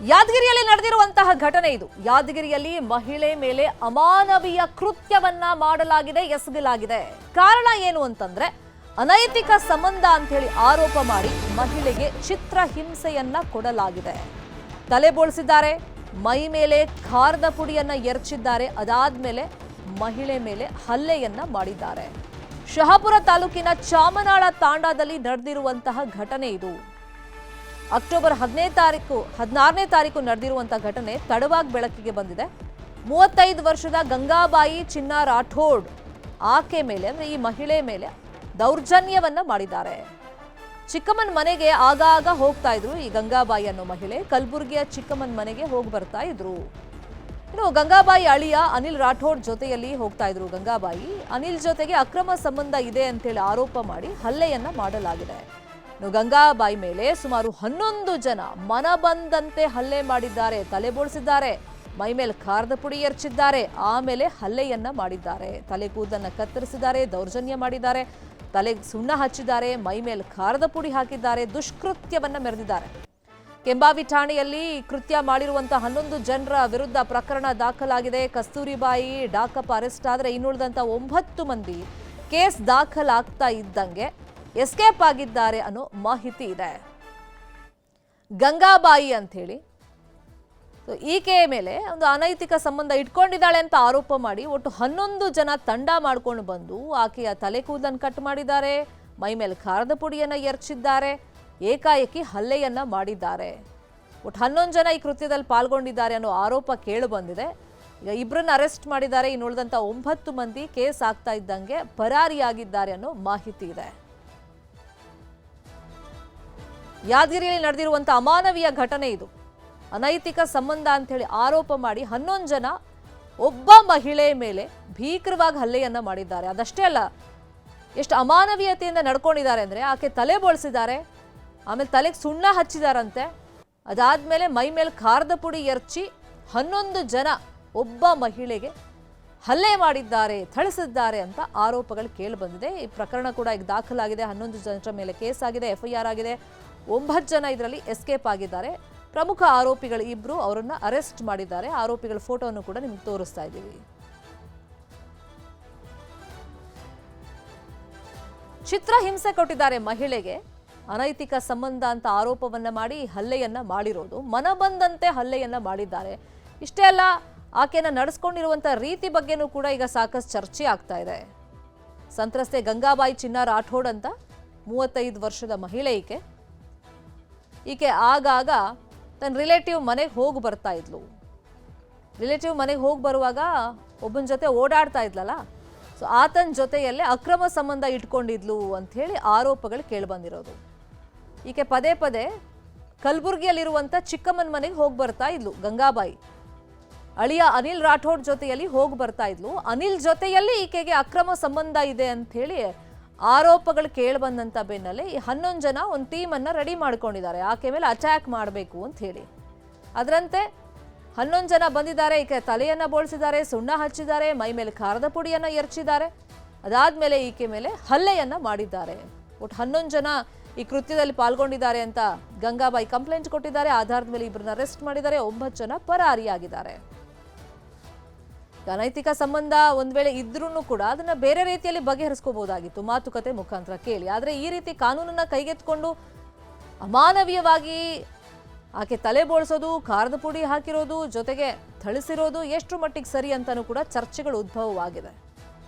ಯಾದಗಿರಿಯಲ್ಲಿ ನಡೆದಿರುವಂತಹ ಘಟನೆ ಇದು. ಯಾದಗಿರಿಯಲ್ಲಿ ಮಹಿಳೆ ಮೇಲೆ ಅಮಾನವೀಯ ಕೃತ್ಯವನ್ನ ಮಾಡಲಾಗಿದೆ, ಎಸಗಲಾಗಿದೆ. ಕಾರಣ ಏನು ಅಂತಂದ್ರೆ ಅನೈತಿಕ ಸಂಬಂಧ ಅಂತ ಹೇಳಿ ಆರೋಪ ಮಾಡಿ ಮಹಿಳೆಗೆ ಚಿತ್ರಹಿಂಸೆಯನ್ನ ಕೊಡಲಾಗಿದೆ. ತಲೆ ಬೋಳಿಸಿದ್ದಾರೆ, ಮೈ ಮೇಲೆ ಖಾರದ ಪುಡಿಯನ್ನ ಎರಚಿದ್ದಾರೆ. ಅದಾದ್ಮೇಲೆ ಮಹಿಳೆ ಮೇಲೆ ಹಲ್ಲೆಯನ್ನ ಮಾಡಿದ್ದಾರೆ. ಶಹಾಪುರ ತಾಲೂಕಿನ ಚಾಮನಾಳ ತಾಂಡಾದಲ್ಲಿ ನಡೆದಿರುವಂತಹ ಘಟನೆ ಇದು. ಅಕ್ಟೋಬರ್ 16ನೇ ತಾರೀಕು ನಡೆದಿರುವಂತಹ ಘಟನೆ ತಡವಾಗಿ ಬೆಳಕಿಗೆ ಬಂದಿದೆ. 35 ವರ್ಷದ ಗಂಗಾಬಾಯಿ ಚಿನ್ನ ರಾಠೋಡ್ ಆಕೆ ಮೇಲೆ ಅಂದ್ರೆ ಈ ಮಹಿಳೆ ಮೇಲೆ ದೌರ್ಜನ್ಯವನ್ನ ಮಾಡಿದ್ದಾರೆ. ಚಿಕ್ಕಮ್ಮನ ಮನೆಗೆ ಆಗಾಗ ಹೋಗ್ತಾ ಇದ್ರು ಈ ಗಂಗಾಬಾಯಿ ಅನ್ನೋ ಮಹಿಳೆ. ಕಲಬುರಗಿಯ ಚಿಕ್ಕಮ್ಮನ ಮನೆಗೆ ಹೋಗಿ ಬರ್ತಾ ಇದ್ರು. ಇನ್ನು ಗಂಗಾಬಾಯಿ ಅಳಿಯ ಅನಿಲ್ ರಾಠೋಡ್ ಜೊತೆಯಲ್ಲಿ ಹೋಗ್ತಾ ಇದ್ರು ಗಂಗಾಬಾಯಿ. ಅನಿಲ್ ಜೊತೆಗೆ ಅಕ್ರಮ ಸಂಬಂಧ ಇದೆ ಅಂತೇಳಿ ಆರೋಪ ಮಾಡಿ ಹಲ್ಲೆಯನ್ನ ಮಾಡಲಾಗಿದೆ. ಗಂಗಾಬಾಯಿ ಮೇಲೆ ಸುಮಾರು 11 ಜನ ಮನಬಂದಂತೆ ಹಲ್ಲೆ ಮಾಡಿದ್ದಾರೆ, ತಲೆ ಬೋಳಿಸಿದ್ದಾರೆ, ಮೈ ಮೇಲೆ ಖಾರದ ಪುಡಿ ಎರಚಿದ್ದಾರೆ, ಆಮೇಲೆ ಹಲ್ಲೆಯನ್ನ ಮಾಡಿದ್ದಾರೆ. ತಲೆ ಕೂದಲನ್ನ ಕತ್ತರಿಸಿದ್ದಾರೆ, ದೌರ್ಜನ್ಯ ಮಾಡಿದ್ದಾರೆ, ತಲೆಗೆ ಸುಣ್ಣ ಹಚ್ಚಿದ್ದಾರೆ, ಮೈ ಮೇಲೆ ಖಾರದ ಪುಡಿ ಹಾಕಿದ್ದಾರೆ, ದುಷ್ಕೃತ್ಯವನ್ನ ಮೆರೆದಿದ್ದಾರೆ. ಕೆಂಬಾವಿ ಠಾಣೆಯಲ್ಲಿ ಕೃತ್ಯ ಮಾಡಿರುವಂತಹ 11 ಜನರ ವಿರುದ್ಧ ಪ್ರಕರಣ ದಾಖಲಾಗಿದೆ. ಕಸ್ತೂರಿಬಾಯಿ ಡಾಕಪ್ಪ ಅರೆಸ್ಟ್ ಆದರೆ ಇನ್ನುಳಿದಂತ 9 ಮಂದಿ ಕೇಸ್ ದಾಖಲಾಗ್ತಾ ಇದ್ದಂಗೆ ಎಸ್ಕೇಪ್ ಆಗಿದ್ದಾರೆ ಅನ್ನೋ ಮಾಹಿತಿ ಇದೆ. ಗಂಗಾಬಾಯಿ ಅಂತ ಹೇಳಿ ಈಕೆಯ ಮೇಲೆ ಒಂದು ಅನೈತಿಕ ಸಂಬಂಧ ಇಟ್ಕೊಂಡಿದ್ದಾಳೆ ಅಂತ ಆರೋಪ ಮಾಡಿ ಒಟ್ಟು 11 ಜನ ತಂಡ ಮಾಡ್ಕೊಂಡು ಬಂದು ಆಕೆಯ ತಲೆ ಕೂದಲನ್ನು ಕಟ್ ಮಾಡಿದ್ದಾರೆ, ಮೈ ಮೇಲೆ ಖಾರದ ಪುಡಿಯನ್ನ ಎರಚಿದ್ದಾರೆ, ಏಕಾಏಕಿ ಹಲ್ಲೆಯನ್ನ ಮಾಡಿದ್ದಾರೆ. ಒಟ್ಟು 11 ಜನ ಈ ಕೃತ್ಯದಲ್ಲಿ ಪಾಲ್ಗೊಂಡಿದ್ದಾರೆ ಅನ್ನೋ ಆರೋಪ ಕೇಳಿ ಬಂದಿದೆ. ಈಗ ಇಬ್ಬರನ್ನ ಅರೆಸ್ಟ್ ಮಾಡಿದ್ದಾರೆ. ಇನ್ನುಳಿದಂತ 9 ಮಂದಿ ಕೇಸ್ ಆಗ್ತಾ ಇದ್ದಂಗೆ ಪರಾರಿಯಾಗಿದ್ದಾರೆ ಅನ್ನೋ ಮಾಹಿತಿ ಇದೆ. ಯಾದಗಿರಿಯಲ್ಲಿ ನಡೆದಿರುವಂತಹ ಅಮಾನವೀಯ ಘಟನೆ ಇದು. ಅನೈತಿಕ ಸಂಬಂಧ ಅಂತ ಹೇಳಿ ಆರೋಪ ಮಾಡಿ 11 ಜನ ಒಬ್ಬ ಮಹಿಳೆ ಮೇಲೆ ಭೀಕರವಾಗಿ ಹಲ್ಲೆಯನ್ನ ಮಾಡಿದ್ದಾರೆ. ಅದಷ್ಟೇ ಅಲ್ಲ, ಎಷ್ಟು ಅಮಾನವೀಯತೆಯಿಂದ ನಡ್ಕೊಂಡಿದ್ದಾರೆ ಅಂದ್ರೆ ಆಕೆ ತಲೆ ಬೋಳಿಸಿದ್ದಾರೆ, ಆಮೇಲೆ ತಲೆಗೆ ಸುಣ್ಣ ಹಚ್ಚಿದಾರಂತೆ, ಅದಾದ್ಮೇಲೆ ಮೈ ಮೇಲೆ ಖಾರದ ಪುಡಿ ಎರಚಿ 11 ಜನ ಒಬ್ಬ ಮಹಿಳೆಗೆ ಹಲ್ಲೆ ಮಾಡಿದ್ದಾರೆ, ಥಳಿಸಿದ್ದಾರೆ ಅಂತ ಆರೋಪಗಳು ಕೇಳಿ ಬಂದಿದೆ. ಈ ಪ್ರಕರಣ ಕೂಡ ಈಗ ದಾಖಲಾಗಿದೆ. 11 ಜನರ ಮೇಲೆ ಕೇಸ್ ಆಗಿದೆ, FIR ಆಗಿದೆ. 9 ಜನ ಇದರಲ್ಲಿ ಎಸ್ಕೇಪ್ ಆಗಿದ್ದಾರೆ. ಪ್ರಮುಖ ಆರೋಪಿಗಳು ಇಬ್ರು, ಅವರನ್ನ ಅರೆಸ್ಟ್ ಮಾಡಿದ್ದಾರೆ. ಆರೋಪಿಗಳ ಫೋಟೋವನ್ನು ಕೂಡ ನಿಮ್ಗೆ ತೋರಿಸ್ತಾ ಇದ್ದೀವಿ. ಚಿತ್ರಹಿಂಸೆ ಕೊಟ್ಟಿದ್ದಾರೆ ಮಹಿಳೆಗೆ, ಅನೈತಿಕ ಸಂಬಂಧ ಅಂತ ಆರೋಪವನ್ನ ಮಾಡಿ ಹಲ್ಲೆಯನ್ನ ಮಾಡಿರೋದು, ಮನಬಂದಂತೆ ಹಲ್ಲೆಯನ್ನ ಮಾಡಿದ್ದಾರೆ. ಇಷ್ಟೇ ಅಲ್ಲ, ಆಕೆಯನ್ನ ನಡೆಸ್ಕೊಂಡಿರುವಂತ ರೀತಿ ಬಗ್ಗೆನೂ ಕೂಡ ಈಗ ಸಾಕಷ್ಟು ಚರ್ಚೆ ಆಗ್ತಾ ಇದೆ. ಸಂತ್ರಸ್ತೆ ಗಂಗಾಬಾಯಿ ಚಿನ್ನ ರಾಠೋಡ್ ಅಂತ 35 ವರ್ಷದ ಮಹಿಳೆ ಈಕೆ ಆಗಾಗ ತನ್ನ ರಿಲೇಟಿವ್ ಮನೆಗೆ ಹೋಗಿ ಬರ್ತಾ ಇದ್ಲು. ರಿಲೇಟಿವ್ ಮನೆಗೆ ಹೋಗಿ ಬರುವಾಗ ಒಬ್ಬನ ಜೊತೆ ಓಡಾಡ್ತಾ ಇದ್ಲಲ್ಲ, ಸೊ ಆತನ ಜೊತೆಯಲ್ಲೇ ಅಕ್ರಮ ಸಂಬಂಧ ಇಟ್ಕೊಂಡಿದ್ಲು ಅಂಥೇಳಿ ಆರೋಪಗಳು ಕೇಳಿಬಂದಿರೋದು. ಈಕೆ ಪದೇ ಪದೇ ಕಲಬುರಗಿಯಲ್ಲಿರುವಂಥ ಚಿಕ್ಕಮ್ಮನ ಮನೆಗೆ ಹೋಗಿ ಬರ್ತಾ ಇದ್ಲು ಗಂಗಾಬಾಯಿ. ಅಳಿಯ ಅನಿಲ್ ರಾಠೋಡ್ ಜೊತೆಯಲ್ಲಿ ಹೋಗಿ ಬರ್ತಾ ಇದ್ಲು. ಅನಿಲ್ ಜೊತೆಯಲ್ಲಿ ಈಕೆಗೆ ಅಕ್ರಮ ಸಂಬಂಧ ಇದೆ ಅಂಥೇಳಿ ಆರೋಪಗಳು ಕೇಳಿಬಂದಂಥ ಬೆನ್ನಲ್ಲೇ ಈ 11 ಜನ ಒಂದು ಟೀಮನ್ನು ರೆಡಿ ಮಾಡ್ಕೊಂಡಿದ್ದಾರೆ ಆಕೆ ಮೇಲೆ ಅಟ್ಯಾಕ್ ಮಾಡಬೇಕು ಅಂತ ಹೇಳಿ. ಅದರಂತೆ 11 ಜನ ಬಂದಿದ್ದಾರೆ. ಈಕೆ ತಲೆಯನ್ನು ಬೋಳಿಸಿದ್ದಾರೆ, ಸುಣ್ಣ ಹಚ್ಚಿದ್ದಾರೆ, ಮೈ ಮೇಲೆ ಖಾರದ ಪುಡಿಯನ್ನು ಎರಚಿದ್ದಾರೆ. ಅದಾದ್ಮೇಲೆ ಈಕೆ ಮೇಲೆ ಹಲ್ಲೆಯನ್ನ ಮಾಡಿದ್ದಾರೆ. ಒಟ್ಟು 11 ಜನ ಈ ಕೃತ್ಯದಲ್ಲಿ ಪಾಲ್ಗೊಂಡಿದ್ದಾರೆ ಅಂತ ಗಂಗಾಬಾಯಿ ಕಂಪ್ಲೇಂಟ್ ಕೊಟ್ಟಿದ್ದಾರೆ. ಆಧಾರದ ಮೇಲೆ ಇಬ್ಬರನ್ನ ಅರೆಸ್ಟ್ ಮಾಡಿದ್ದಾರೆ. 9 ಜನ ಪರಾರಿಯಾಗಿದ್ದಾರೆ. ಅನೈತಿಕ ಸಂಬಂಧ ಒಂದ್ ವೇಳೆ ಇದ್ರೂ ಕೂಡ ಅದನ್ನ ಬೇರೆ ರೀತಿಯಲ್ಲಿ ಬಗೆಹರಿಸ್ಕೋಬಹುದಾಗಿತ್ತು, ಮಾತುಕತೆ ಮುಖಾಂತರ ಕೇಳಿ. ಆದ್ರೆ ಈ ರೀತಿ ಕಾನೂನನ್ನ ಕೈಗೆತ್ಕೊಂಡು ಅಮಾನವೀಯವಾಗಿ ಆಕೆ ತಲೆ ಬೋಳಿಸೋದು, ಖಾರದ ಪುಡಿ ಹಾಕಿರೋದು, ಜೊತೆಗೆ ಥಳಿಸಿರೋದು ಎಷ್ಟರ ಮಟ್ಟಿಗೆ ಸರಿ ಅಂತಾನೂ ಕೂಡ ಚರ್ಚೆಗಳು ಉದ್ಭವವಾಗಿದೆ.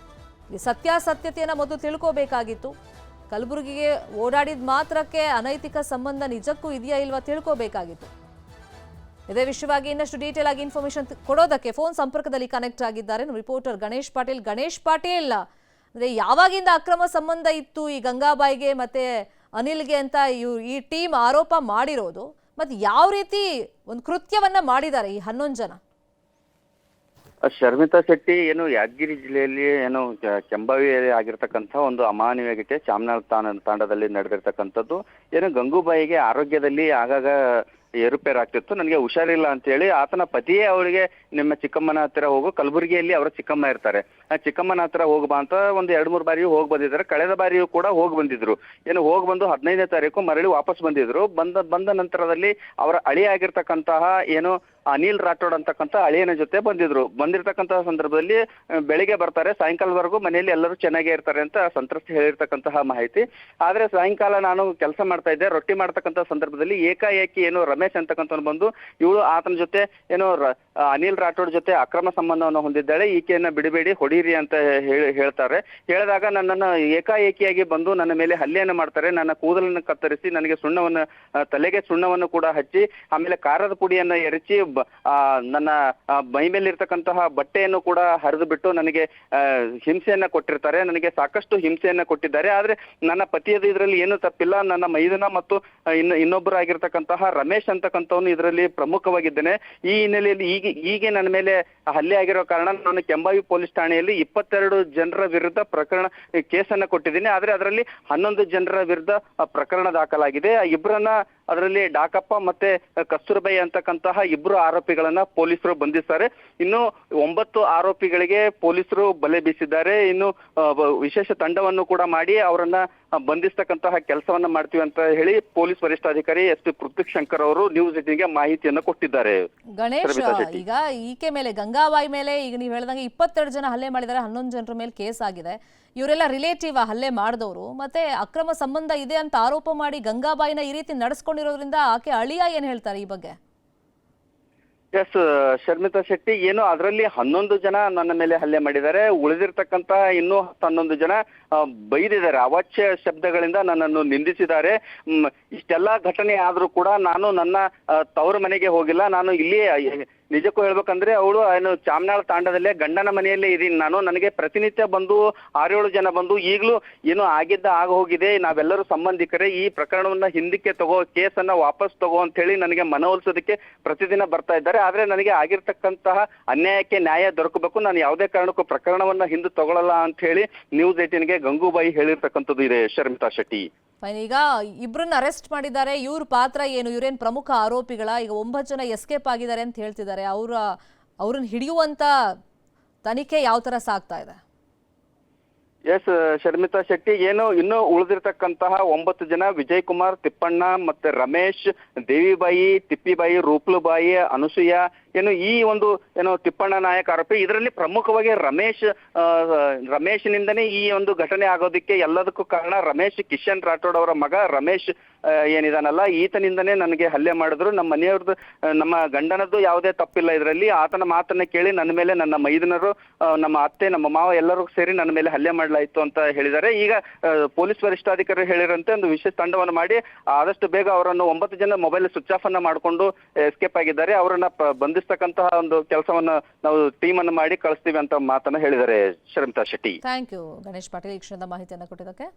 ಈ ಸತ್ಯಾಸತ್ಯತೆಯನ್ನ ಮೊದಲು ತಿಳ್ಕೋಬೇಕಾಗಿತ್ತು. ಕಲಬುರಗಿಗೆ ಓಡಾಡಿದ ಮಾತ್ರಕ್ಕೆ ಅನೈತಿಕ ಸಂಬಂಧ ನಿಜಕ್ಕೂ ಇದೆಯಾ ಇಲ್ವಾ ತಿಳ್ಕೋಬೇಕಾಗಿತ್ತು. ಇದೇ ವಿಷಯವಾಗಿ ಇನ್ನಷ್ಟು ಡೀಟೇಲ್ ಆಗಿ ಇನ್ಫಾರ್ಮೇಶನ್ ಕೊಡೋದಕ್ಕೆ ಫೋನ್ ಸಂಪರ್ಕದಲ್ಲಿ ಕನೆಕ್ಟ್ ಆಗಿದ್ದಾರೆ ರಿಪೋರ್ಟರ್ ಗಣೇಶ್ ಪಾಟೀಲ್. ಗಣೇಶ್ ಪಾಟೀಲ್, ಅಂದ್ರೆ ಯಾವಾಗಿಂದ ಅಕ್ರಮ ಸಂಬಂಧ ಇತ್ತು ಈ ಗಂಗಾಬಾಯಿಗೆ ಮತ್ತೆ ಅನಿಲ್ಗೆ ಅಂತ ಈ ಟೀಮ್ ಆರೋಪ ಮಾಡಿರೋದು, ಮತ್ತೆ ಯಾವ ರೀತಿ ಒಂದು ಕೃತ್ಯವನ್ನ ಮಾಡಿದ್ದಾರೆ ಈ 11 ಜನ? ಶರ್ಮಿತಾ ಶೆಟ್ಟಿ ಏನು ಯಾದಗಿರಿ ಜಿಲ್ಲೆಯಲ್ಲಿ ಏನು ಕೆಂಬಾವಿಯಲ್ಲಿ ಆಗಿರ್ತಕ್ಕಂಥ ಒಂದು ಅಮಾನವೀಯ ಘಟನೆ ಚಾಮನಾಳ ತಾಂಡದಲ್ಲಿ ನಡೆದಿರ್ತಕ್ಕಂಥದ್ದು. ಏನು ಗಂಗೂಬಾಯಿಗೆ ಆರೋಗ್ಯದಲ್ಲಿ ಆಗಾಗ ಏರುಪೇರಾಗ್ತಿತ್ತು, ನನಗೆ ಹುಷಾರಿಲ್ಲ ಅಂತ ಹೇಳಿ ಆತನ ಪತಿಯೇ ಅವಳಿಗೆ ನಿಮ್ಮ ಚಿಕ್ಕಮ್ಮನ ಹತ್ತಿರ ಹೋಗು, ಕಲಬುರಗಿಯಲ್ಲಿ ಅವರ ಚಿಕ್ಕಮ್ಮ ಇರ್ತಾರೆ, ಚಿಕ್ಕಮ್ಮನ ಹತ್ರ ಹೋಗ್ಬಾ ಅಂತ ಒಂದು 2-3 ಬಾರಿ ಹೋಗಿ ಬಂದಿದ್ದಾರೆ. ಕಳೆದ ಬಾರಿಯೂ ಕೂಡ ಹೋಗಿ ಬಂದಿದ್ರು. ಏನು ಹೋಗಿ ಬಂದು 15ನೇ ತಾರೀಕು ಮರಳಿ ವಾಪಸ್ ಬಂದಿದ್ರು. ಬಂದ ನಂತರದಲ್ಲಿ ಅವರ ಅಳಿ ಆಗಿರ್ತಕ್ಕಂತಹ ಏನು ಅನಿಲ್ ರಾಠೋಡ್ ಅಂತಕ್ಕಂಥ ಅಳಿಯನ ಜೊತೆ ಬಂದಿರ್ತಕ್ಕಂತಹ ಸಂದರ್ಭದಲ್ಲಿ ಬೆಳಿಗ್ಗೆ ಬರ್ತಾರೆ, ಸಾಯಂಕಾಲವರೆಗೂ ಮನೆಯಲ್ಲಿ ಎಲ್ಲರೂ ಚೆನ್ನಾಗೇ ಇರ್ತಾರೆ ಅಂತ ಸಂತ್ರಸ್ತೆ ಹೇಳಿರ್ತಕ್ಕಂತಹ ಮಾಹಿತಿ. ಆದ್ರೆ ಸಾಯಂಕಾಲ ನಾನು ಕೆಲಸ ಮಾಡ್ತಾ ಇದ್ದೆ, ರೊಟ್ಟಿ ಮಾಡ್ತಕ್ಕಂಥ ಸಂದರ್ಭದಲ್ಲಿ ಏಕಾಏಕಿ ಏನು ರಮೇಶ್ ಅಂತಕ್ಕಂಥವ್ನು ಬಂದು ಇವಳು ಆತನ ಜೊತೆ ಏನು ಅನಿಲ್ ರಾಠೋಡ್ ಜೊತೆ ಅಕ್ರಮ ಸಂಬಂಧವನ್ನು ಹೊಂದಿದ್ದಾಳೆ, ಈಕೆಯನ್ನ ಬಿಡಬೇಡಿ ಹೊಡೀರಿ ಅಂತ ಹೇಳ್ತಾರೆ. ಹೇಳಿದಾಗ ನನ್ನನ್ನು ಏಕಾಏಕಿಯಾಗಿ ಬಂದು ನನ್ನ ಮೇಲೆ ಹಲ್ಲೆಯನ್ನು ಮಾಡ್ತಾರೆ. ನನ್ನ ಕೂದಲನ್ನು ಕತ್ತರಿಸಿ ನನಗೆ ತಲೆಗೆ ಸುಣ್ಣವನ್ನು ಕೂಡ ಹಚ್ಚಿ ಆಮೇಲೆ ಖಾರದ ಪುಡಿಯನ್ನ ಎರಚಿ ನನ್ನ ಮೈ ಮೇಲೆ ಇರ್ತಕ್ಕಂತಹ ಬಟ್ಟೆಯನ್ನು ಕೂಡ ಹರಿದು ಬಿಟ್ಟು ನನಗೆ ಹಿಂಸೆಯನ್ನ ಕೊಟ್ಟಿರ್ತಾರೆ. ನನಗೆ ಸಾಕಷ್ಟು ಹಿಂಸೆಯನ್ನ ಕೊಟ್ಟಿದ್ದಾರೆ. ಆದ್ರೆ ನನ್ನ ಪತಿಯದು ಇದರಲ್ಲಿ ಏನು ತಪ್ಪಿಲ್ಲ. ನನ್ನ ಮೈದುನ ಮತ್ತು ಇನ್ನೊಬ್ಬರು ಆಗಿರ್ತಕ್ಕಂತಹ ರಮೇಶ್ ಅಂತಕ್ಕಂಥವನು ಇದರಲ್ಲಿ ಪ್ರಮುಖವಾಗಿದ್ದೇನೆ. ಈ ಹಿನ್ನೆಲೆಯಲ್ಲಿ ಹೀಗೆ ನನ್ನ ಮೇಲೆ ಹಲ್ಲೆ ಆಗಿರೋ ಕಾರಣ ನಾನು ಕೆಂಬಾವಿ ಪೊಲೀಸ್ ಠಾಣೆಯಲ್ಲಿ 22 ಜನರ ವಿರುದ್ಧ ಕೇಸನ್ನ ಕೊಟ್ಟಿದ್ದೀನಿ. ಆದ್ರೆ ಅದರಲ್ಲಿ 11 ಜನರ ವಿರುದ್ಧ ಪ್ರಕರಣ ದಾಖಲಾಗಿದೆ. ಇಬ್ಬರನ್ನ ಅದರಲ್ಲಿ ಡಾಕಪ್ಪ ಮತ್ತೆ ಕಸ್ತೂರ್ಬೈ ಅಂತಕ್ಕಂತಹ ಇಬ್ಬರು ಆರೋಪಿಗಳನ್ನ ಪೊಲೀಸರು ಬಂಧಿಸ್ತಾರೆ. ಇನ್ನು 9 ಆರೋಪಿಗಳಿಗೆ ಪೊಲೀಸರು ಬಲೆ ಬೀಸಿದ್ದಾರೆ. ಇನ್ನು ವಿಶೇಷ ತಂಡವನ್ನು ಕೂಡ ಮಾಡಿ ಅವರನ್ನ ಬಂಧಿಸ್ತಕ್ಕಂತಹ ಕೆಲಸವನ್ನ ಮಾಡ್ತೀವಿ ಅಂತ ಹೇಳಿ ಪೊಲೀಸ್ ವರಿಷ್ಠಾಧಿಕಾರಿ SP ಪೃಥ್ವಿ ಶಂಕರ್ ಅವರು ನ್ಯೂಸ್ 18ಗೆ ಮಾಹಿತಿಯನ್ನು ಕೊಟ್ಟಿದ್ದಾರೆ. ಗಣೇಶ್, ಈಗ ಈಕೆ ಮೇಲೆ ಗಂಗಾಬಾಯಿ ಮೇಲೆ ಈಗ ನೀವು ಹೇಳ್ದಂಗೆ 22 ಜನ ಹಲ್ಲೆ ಮಾಡಿದ್ದಾರೆ, 11 ಜನರ ಮೇಲೆ ಕೇಸ್ ಆಗಿದೆ. ಇವರೆಲ್ಲ ರಿಲೇಟಿವ್ ಹಲ್ಲೆ ಮಾಡಿದವರು, ಮತ್ತೆ ಅಕ್ರಮ ಸಂಬಂಧ ಇದೆ ಅಂತ ಆರೋಪ ಮಾಡಿ ಗಂಗಾಬಾಯಿನ ಈ ರೀತಿ ನಡೆಸ್ಕೊಂಡಿರೋದ್ರಿಂದ ಆಕೆ ಅಳಿಯ ಏನ್ ಹೇಳ್ತಾರೆ ಈ ಬಗ್ಗೆ? ಎಸ್ ಶರ್ಮಿತಾ ಶೆಟ್ಟಿ, ಏನು ಅದರಲ್ಲಿ 11 ಜನ ನನ್ನ ಮೇಲೆ ಹಲ್ಲೆ ಮಾಡಿದ್ದಾರೆ. ಉಳಿದಿರ್ತಕ್ಕಂತ ಇನ್ನೂ 11 ಜನ ಬೈದಿದ್ದಾರೆ, ಅವಾಚ್ಯ ಶಬ್ದಗಳಿಂದ ನನ್ನನ್ನು ನಿಂದಿಸಿದ್ದಾರೆ. ಇಷ್ಟೆಲ್ಲಾ ಘಟನೆ ಆದ್ರೂ ಕೂಡ ನಾನು ನನ್ನ ತವರು ಮನೆಗೆ ಹೋಗಿಲ್ಲ. ನಾನು ಇಲ್ಲಿ ನಿಜಕ್ಕೂ ಹೇಳ್ಬೇಕಂದ್ರೆ ಅವಳು ಏನು ಚಾಮನಾಳ ತಾಂಡದಲ್ಲೇ ಗಂಡನ ಮನೆಯಲ್ಲೇ ಇದೀನಿ ನಾನು. ನನಗೆ ಪ್ರತಿನಿತ್ಯ ಬಂದು 6-7 ಜನ ಬಂದು ಈಗಲೂ ಏನು ಆಗ ಹೋಗಿದೆ, ನಾವೆಲ್ಲರೂ ಸಂಬಂಧಿಕರೇ, ಈ ಪ್ರಕರಣವನ್ನ ಹಿಂದಕ್ಕೆ ಕೇಸನ್ನ ವಾಪಸ್ ತಗೋ ಅಂತ ಹೇಳಿ ನನಗೆ ಮನವೊಲಿಸೋದಕ್ಕೆ ಪ್ರತಿದಿನ ಬರ್ತಾ ಇದ್ದಾರೆ. ಆದ್ರೆ ನನಗೆ ಆಗಿರ್ತಕ್ಕಂತಹ ಅನ್ಯಾಯಕ್ಕೆ ನ್ಯಾಯ ದೊರಕಬೇಕು, ನಾನು ಯಾವುದೇ ಕಾರಣಕ್ಕೂ ಪ್ರಕರಣವನ್ನ ಹಿಂದೆ ತಗೊಳ್ಳಲ್ಲ ಅಂತ ಹೇಳಿ ನ್ಯೂಸ್ 18ಗೆ ಗಂಗೂಬಾಯಿ ಹೇಳಿರ್ತಕ್ಕಂಥದ್ದು ಇದೆ ಶರ್ಮಿತಾ ಶೆಟ್ಟಿ. ಈಗ ಇಬ್ಬರನ್ನ ಅರೆಸ್ಟ್ ಮಾಡಿದ್ದಾರೆ. ಇವ್ರ ಪಾತ್ರ ಏನು? ಇವ್ರೇನ್ ಪ್ರಮುಖ ಆರೋಪಿಗಳ? ಈಗ 9 ಜನ ಎಸ್ಕೇಪ್ ಆಗಿದ್ದಾರೆ ಅಂತ ಹೇಳ್ತಿದ್ದಾರೆ. ಅವ್ರನ್ನ ಹಿಡಿಯುವಂತ ತನಿಖೆ ಯಾವ ತರ ಸಾಗ್ತಾ ಇದೆ? ಎಸ್ ಶರ್ಮಿತಾ ಶೆಟ್ಟಿ, ಏನು ಇನ್ನು ಉಳಿದಿರ್ತಕ್ಕಂತಹ 9 ಜನ ವಿಜಯ್ ಕುಮಾರ್, ತಿಪ್ಪಣ್ಣ ಮತ್ತೆ ರಮೇಶ್, ದೇವಿಬಾಯಿ, ತಿಪ್ಪಿಬಾಯಿ, ರೂಪ್ಲುಬಾಯಿ, ಅನುಸೂಯ, ಏನು ಈ ಒಂದು ಏನು ತಿಪ್ಪಣ್ಣ ನಾಯಕ್ ಆರೋಪಿ. ಇದರಲ್ಲಿ ಪ್ರಮುಖವಾಗಿ ರಮೇಶ್ನಿಂದನೇ ಈ ಒಂದು ಘಟನೆ ಆಗೋದಕ್ಕೆ ಎಲ್ಲದಕ್ಕೂ ಕಾರಣ ರಮೇಶ್. ಕಿಶನ್ ರಾಠೋಡ್ ಅವರ ಮಗ ರಮೇಶ್ ಏನಿದಾನಲ್ಲ, ಈತನಿಂದನೇ ನನಗೆ ಹಲ್ಲೆ ಮಾಡಿದ್ರು. ನಮ್ಮ ಮನೆಯವ್ರದ್ದು, ನಮ್ಮ ಗಂಡನದ್ದು ಯಾವುದೇ ತಪ್ಪಿಲ್ಲ ಇದರಲ್ಲಿ. ಆತನ ಮಾತನ್ನ ಕೇಳಿ ನನ್ನ ಮೇಲೆ ನನ್ನ ಮೈದನರು, ನಮ್ಮ ಅತ್ತೆ, ನಮ್ಮ ಮಾವ ಎಲ್ಲರೂ ಸೇರಿ ನನ್ನ ಮೇಲೆ ಹಲ್ಲೆ ಮಾಡಲಾಯಿತು ಅಂತ ಹೇಳಿದ್ದಾರೆ. ಈಗ ಪೊಲೀಸ್ ವರಿಷ್ಠಾಧಿಕಾರಿ ಹೇಳಿರಂತೆ ಒಂದು ವಿಶೇಷ ತಂಡವನ್ನು ಮಾಡಿ ಆದಷ್ಟು ಬೇಗ ಅವರನ್ನು 9 ಜನ ಮೊಬೈಲ್ ಸ್ವಿಚ್ ಆಫ್ ಅನ್ನ ಮಾಡಿಕೊಂಡು ಎಸ್ಕೇಪ್ ಆಗಿದ್ದಾರೆ. ಅವರನ್ನ ಬಂಧಿಸ್ತಕ್ಕಂತಹ ಒಂದು ಕೆಲಸವನ್ನ ನಾವು ಟೀಮ್ ಅನ್ನು ಮಾಡಿ ಕಳಿಸ್ತೀವಿ ಅಂತ ಮಾತನ್ನ ಹೇಳಿದ್ದಾರೆ ಶರ್ಮಿತಾ ಶೆಟ್ಟಿ. ಥ್ಯಾಂಕ್ ಯು ಗಣೇಶ್ ಪಾಟೀಲ್ ಈ ಕ್ಷಣದ ಮಾಹಿತಿಯನ್ನು ಕೊಟ್ಟಿದ್ದಕ್ಕೆ.